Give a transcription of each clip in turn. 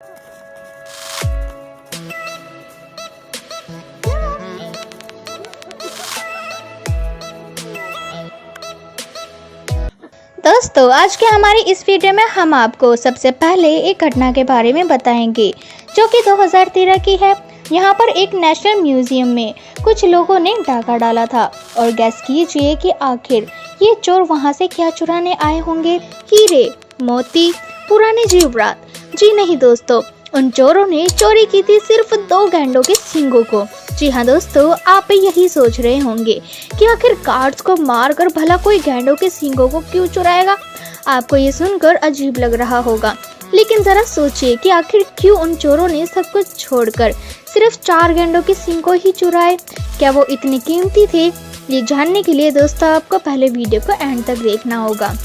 दोस्तों, आज के हमारी इस वीडियो में हम आपको सबसे पहले एक घटना के बारे में बताएंगे जो कि 2013 की है। यहाँ पर एक नेशनल म्यूजियम में कुछ लोगों ने डाका डाला था और गैस कीजिए कि आखिर ये चोर वहाँ से क्या चुराने आए होंगे। हीरे, मोती, पुराने जेवरात? जी नहीं दोस्तों, उन चोरों ने चोरी की थी सिर्फ 2 गैंडों के सींगों को। जी हाँ दोस्तों, आप यही सोच रहे होंगे कि आखिर गार्ड्स को मारकर भला कोई गैंडों के सींगों को क्यों चुराएगा। आपको ये सुनकर अजीब लग रहा होगा, लेकिन जरा सोचिए कि आखिर क्यों उन चोरों ने सब कुछ छोड़कर सिर्फ 4 गैंडों के सींग को ही चुराए। क्या वो इतने कीमती थे? ये जानने के लिए दोस्तों आपको पहले वीडियो को एंड तक देखना होगा।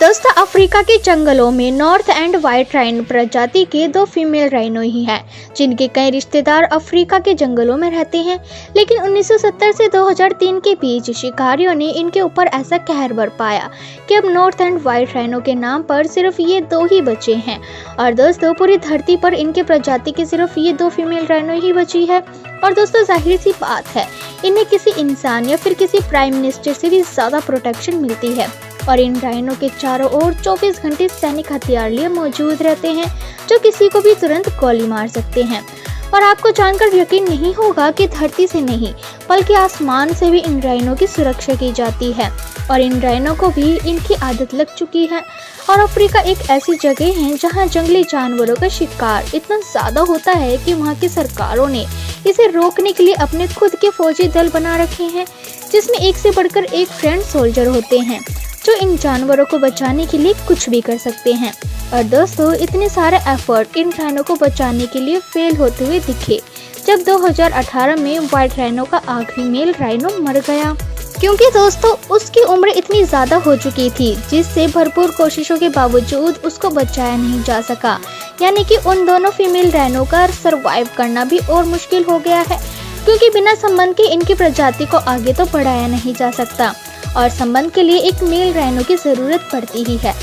दोस्तों, अफ्रीका के जंगलों में नॉर्थ एंड व्हाइट राइनो प्रजाति के 2 फीमेल राइनो ही हैं, जिनके कई रिश्तेदार अफ्रीका के जंगलों में रहते हैं। लेकिन 1970 से 2003 के बीच शिकारियों ने इनके ऊपर ऐसा कहर बरपाया कि अब नॉर्थ एंड व्हाइट राइनो के नाम पर सिर्फ ये 2 ही बचे हैं। और दोस्तों, पूरी धरती पर इनके प्रजाति की सिर्फ ये 2 फीमेल राइनो ही बची है। और दोस्तों, जाहिर सी बात है, इन्हें किसी इंसान या फिर किसी प्राइम मिनिस्टर से भी ज्यादा प्रोटेक्शन मिलती है। और इन राइनो के चारों ओर 24 घंटे सैनिक हथियार लिए मौजूद रहते हैं, जो किसी को भी तुरंत गोली मार सकते हैं। और आपको जानकर यकीन नहीं होगा कि धरती से नहीं बल्कि आसमान से भी इन राइनो की सुरक्षा की जाती है। और इन राइनो को भी इनकी आदत लग चुकी है। और अफ्रीका एक ऐसी जगह है जहां जंगली जानवरों का शिकार इतना ज्यादा होता है कि वहां की सरकारों ने इसे रोकने के लिए अपने खुद के फौजी दल बना रखे हैं, जिसमें एक से बढ़कर एक फ्रेंड सोल्जर होते हैं जो इन जानवरों को बचाने के लिए कुछ भी कर सकते हैं। और दोस्तों, इतने सारे एफर्ट इन राइनो को बचाने के लिए फेल होते हुए दिखे जब 2018 में व्हाइट राइनो का आखिरी मेल राइनो मर गया, क्योंकि दोस्तों उसकी उम्र इतनी ज्यादा हो चुकी थी जिससे भरपूर कोशिशों के बावजूद उसको बचाया नहीं जा सका। यानी कि उन दोनों फीमेल राइनो का सरवाइव करना भी और मुश्किल हो गया है, क्योंकि बिना संबंध के इनकी प्रजाति को आगे तो बढ़ाया नहीं जा सकता और संबंध के लिए एक मेल राइनो की जरूरत पड़ती ही है।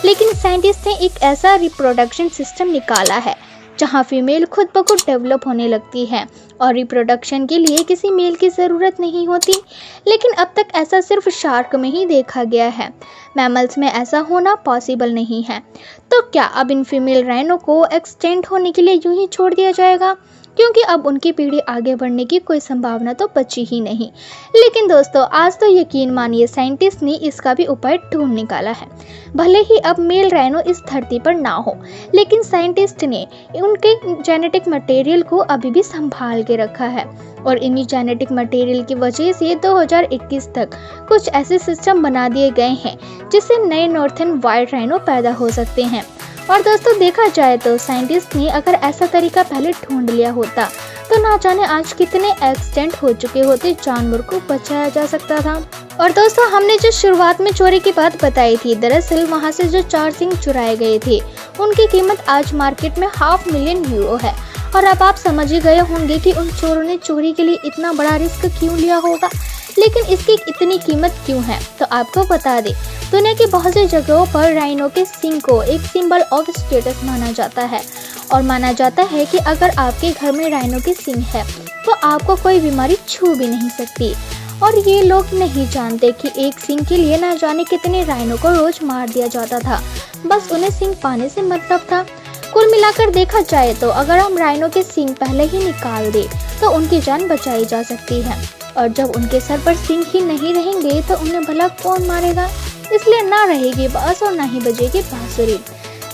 लेकिन साइंटिस्ट ने एक ऐसा रिप्रोडक्शन सिस्टम निकाला है जहां फीमेल खुद ब खुद डेवलप होने लगती है और रिप्रोडक्शन के लिए किसी मेल की ज़रूरत नहीं होती। लेकिन अब तक ऐसा सिर्फ शार्क में ही देखा गया है, मैमल्स में ऐसा होना पॉसिबल नहीं है। तो क्या अब इन फीमेल राइनो को एक्सटेंड होने के लिए यूं ही छोड़ दिया जाएगा, क्योंकि अब उनकी पीढ़ी आगे बढ़ने की कोई संभावना तो बची ही नहीं। लेकिन दोस्तों, आज तो यकीन मानिए साइंटिस्ट ने इसका भी उपाय ढूंढ निकाला है। भले ही अब मेल राइनो इस धरती पर ना हो, लेकिन साइंटिस्ट ने उनके जेनेटिक मटेरियल को अभी भी संभाल के रखा है। और इन्हीं जेनेटिक मटेरियल की वजह से 2021 तक कुछ ऐसे सिस्टम बना दिए गए हैं जिससे नए नॉर्थर्न व्हाइट राइनो पैदा हो सकते हैं। और दोस्तों, देखा जाए तो साइंटिस्ट ने अगर ऐसा तरीका पहले ढूंढ लिया होता तो ना जाने आज कितने एक्सटेंट हो चुके होते जानवर को बचाया जा सकता था। और दोस्तों, हमने जो शुरुआत में चोरी की बात बताई थी, दरअसल वहां से जो 4 सींग चुराए गए थे उनकी कीमत आज मार्केट में €500,000 है। और अब आप समझ ही गए होंगे कि उन चोरों ने चोरी के लिए इतना बड़ा रिस्क क्यों लिया होगा। लेकिन इसकी इतनी कीमत क्यों है, तो आपको बता दें, दुनिया की बहुत सी जगहों पर राइनो के सींग को एक सिंबल ऑफ स्टेटस माना जाता है। और माना जाता है कि अगर आपके घर में राइनो की सींग है तो आपको कोई बीमारी छू भी नहीं सकती। और ये लोग नहीं जानते कि एक सींग के लिए ना जाने कितने राइनो को रोज मार दिया जाता था, बस उन्हें सींग पाने से मतलब था। कुल मिलाकर देखा जाए तो अगर हम राइनो के सींग पहले ही निकाल दें तो उनकी जान बचाई जा सकती है। और जब उनके सर पर सींग ही नहीं रहेंगे तो उन्हें भला कौन मारेगा। इसलिए ना रहेगी बांस और ना ही बजेगी बांसुरी।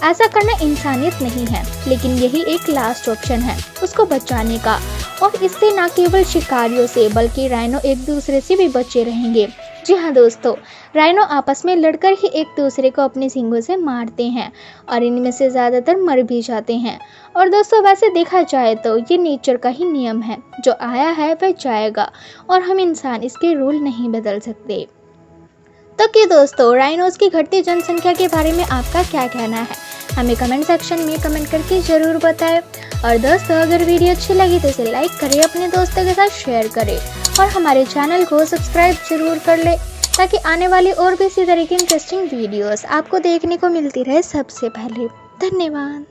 ऐसा करना इंसानियत नहीं है, लेकिन यही एक लास्ट ऑप्शन है उसको बचाने का। और इससे न केवल शिकारियों से बल्कि राइनो एक दूसरे से भी बचे रहेंगे। जी हाँ दोस्तों, राइनो आपस में लड़कर ही एक दूसरे को अपने सींगों से मारते हैं और इनमें से ज़्यादातर मर भी जाते हैं। और दोस्तों, वैसे देखा जाए तो ये नेचर का ही नियम है, जो आया है वह जाएगा और हम इंसान इसके रूल नहीं बदल सकते। तो क्या दोस्तों, राइनोज की घटती जनसंख्या के बारे में आपका क्या कहना है, हमें कमेंट सेक्शन में कमेंट करके ज़रूर बताएं। और दोस्तों, अगर वीडियो अच्छी लगी तो इसे लाइक करें, अपने दोस्तों के साथ शेयर करें और हमारे चैनल को सब्सक्राइब जरूर कर ले, ताकि आने वाली और भी इसी तरह की इंटरेस्टिंग वीडियोस आपको देखने को मिलती रहे सबसे पहले। धन्यवाद।